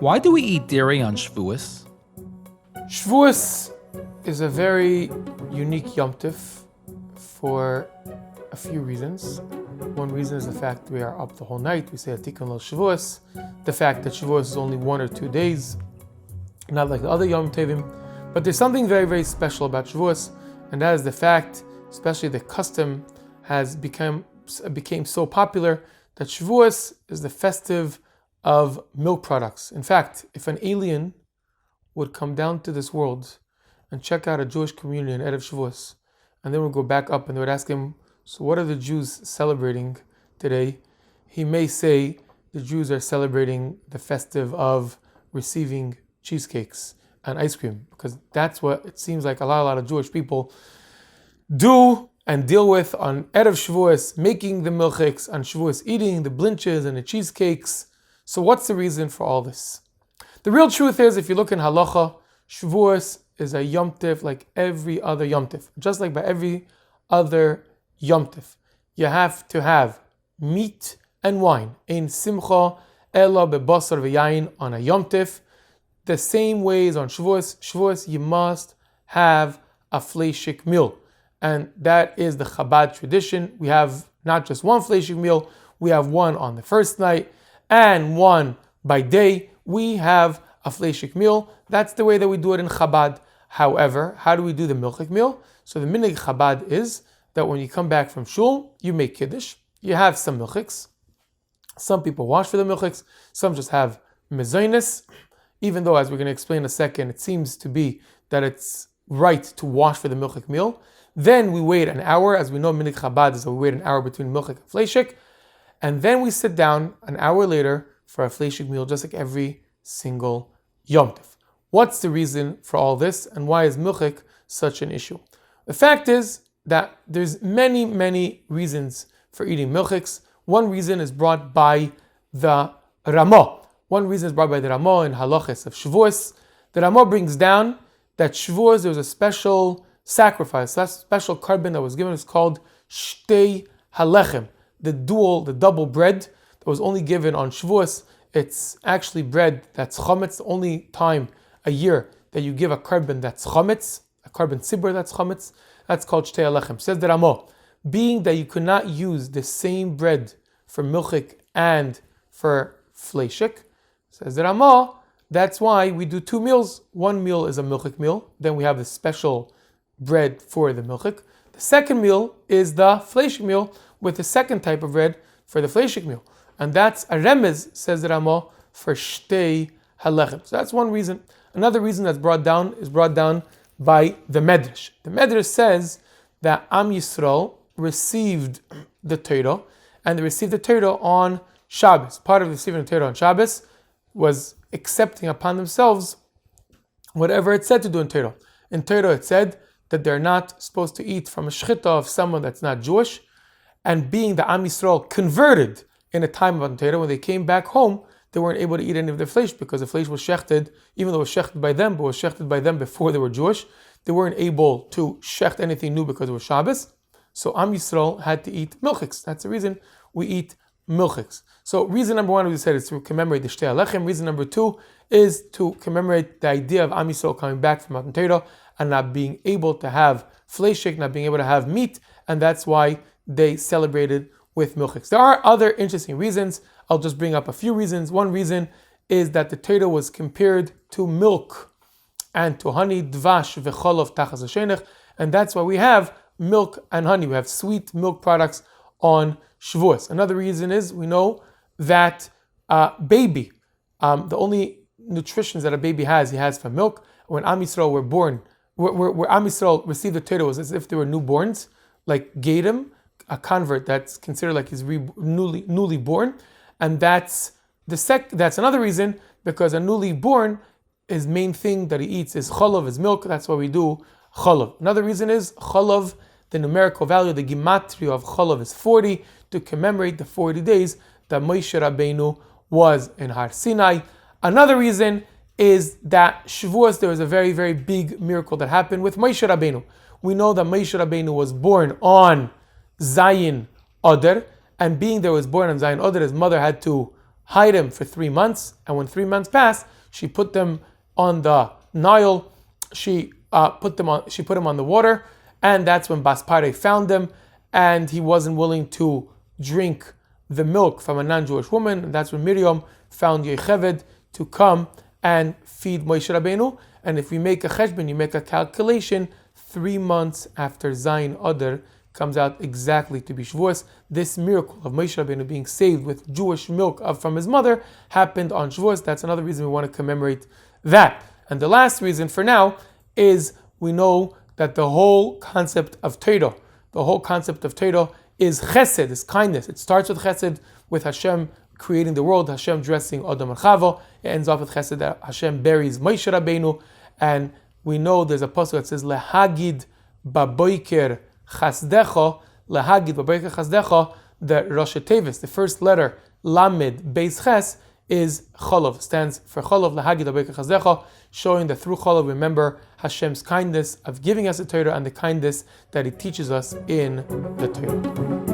Why do we eat dairy on Shavuos? Shavuos is a very unique Yom Tif for a few reasons. One reason is the fact we are up the whole night. We say Atikon Lo Shavuos. The fact that Shavuos is only 1 or 2 days, not like the other Yom Tovim. But there's something very, very special about Shavuos, and that is the fact, especially the custom has became so popular that Shavuos is the festive of milk products. In fact, if an alien would come down to this world and check out a Jewish community in Erev Shavuos, and then would go back up and they would ask him, so what are the Jews celebrating today? He may say the Jews are celebrating the festive of receiving cheesecakes and ice cream, because that's what it seems like a lot of Jewish people do and deal with on Erev Shavuos, making the milchiks, on Shavuos eating the blinches and the cheesecakes. So what's the reason for all this? The real truth is, if you look in Halacha, Shavuos is a Yom Tif like every other Yom Tif. Just like by every other Yom Tif, you have to have meat and wine. Ein simcha ela bebasar v'yayin on a Yom Tif. The same ways on Shavuos. Shavuos, you must have a fleishik meal. And that is the Chabad tradition. We have not just one fleishik meal, we have one on the first night and one by day. We have a fleishik meal. That's the way that we do it in Chabad. However, how do we do the milchik meal? So the minhag Chabad is that when you come back from shul, you make kiddush, you have some milchiks. Some people wash for the milchiks, some just have mezainis, even though, as we're going to explain in a second, it seems to be that it's right to wash for the milchik meal. Then we wait an hour, as we know minhag Chabad is that we wait an hour between milchik and fleishik, and then we sit down an hour later for a fleishik meal, just like every single Yom Tov. What's the reason for all this, and why is milchik such an issue? The fact is that there's many reasons for eating milchiks. One reason is brought by the Ramah. One reason is brought by the Ramah in Halachas of Shavuos. The Ramah brings down that Shavuos, there was a special sacrifice, that special carbon that was given. It's called Shtei Halechem, the double bread that was only given on Shavuos. It's actually bread that's chametz. The only time a year that you give a carbon that's chametz, a carbon tzibur that's chametz, that's called Shtei Halechem. Says the Ramah, being that you could not use the same bread for milchik and for fleishik, says the Ramah, that's why we do 2 meals. One meal is a milchik meal, then we have the special bread for the milchik. The second meal is the fleishik meal with the second type of bread for the fleishik meal. And that's a remez, says the Ramah, for Shtei Halechem. So that's one reason. Another reason that's brought down by the Medrash. The Medrash says that Am Yisrael received the Torah, and they received the Torah on Shabbos. Part of receiving the Torah on Shabbos was accepting upon themselves whatever it said to do in Torah. In Torah it said that they're not supposed to eat from a shechita of someone that's not Jewish, and being the Am Yisrael converted in a time of Torah, when they came back home, they weren't able to eat any of their flesh because the flesh was shechted, even though it was shechted by them, but was shechted by them before they were Jewish. They weren't able to shecht anything new because it was Shabbos. So Am Yisrael had to eat milchiks. That's the reason we eat milchiks. So reason number 1, we said, is to commemorate the Shtei Halechem. Reason number 2 is to commemorate the idea of Am Yisrael coming back from Matan Torah and not being able to have fleishik, not being able to have meat, and that's why they celebrated with milchiks. There are other interesting reasons. I'll just bring up a few reasons. One reason is that the Torah was compared to milk and to honey, dvash v'cholov tachas hashenech, and that's why we have milk and honey. We have sweet milk products on Shavuos. Another reason is we know that baby, the only nutrition that a baby has, he has from milk. When Am Yisrael were born, where Am Yisrael received the Torah was as if they were newborns, like Gadim, a convert that's considered like he's newly born, and that's another reason, because a newly born, his main thing that he eats is cholov, is milk. That's why we do cholov. Another reason is cholov, the numerical value, the gematria of cholov is 40, to commemorate the 40 days that Moshe Rabbeinu was in Har Sinai. Another reason is that Shavuos, there was a very, very big miracle that happened with Moshe Rabbeinu. We know that Moshe Rabbeinu was born on Zayin Adar, and being there was born on Zayin Adar, his mother had to hide him for 3 months. And when 3 months passed, she put them on the Nile. She put him on the water, and that's when Baspare found him, and he wasn't willing to drink the milk from a non-Jewish woman. And that's when Miriam found Yocheved to come and feed Moshe Rabbeinu. And if we make a cheshbon, you make a calculation, 3 months after Zayin Adar comes out exactly to be Shavuos. This miracle of Moshe Rabbeinu being saved with Jewish milk from his mother happened on Shavuos. That's another reason we want to commemorate that. And the last reason for now is we know that the whole concept of Torah, is chesed, is kindness. It starts with chesed, with Hashem creating the world, Hashem dressing Adam and Chava. It ends off with chesed that Hashem buries Moshe Rabbeinu. And we know there's a pasuk that says, Lehagid baboiker chasdecha, Lehagid baboiker chasdecha, the Rosh Tevis, the first letter, Lamed Beis Ches, is Cholov, stands for Cholov, Lehagid baboiker chasdecha, showing that through Cholov we remember Hashem's kindness of giving us the Torah and the kindness that He teaches us in the Torah.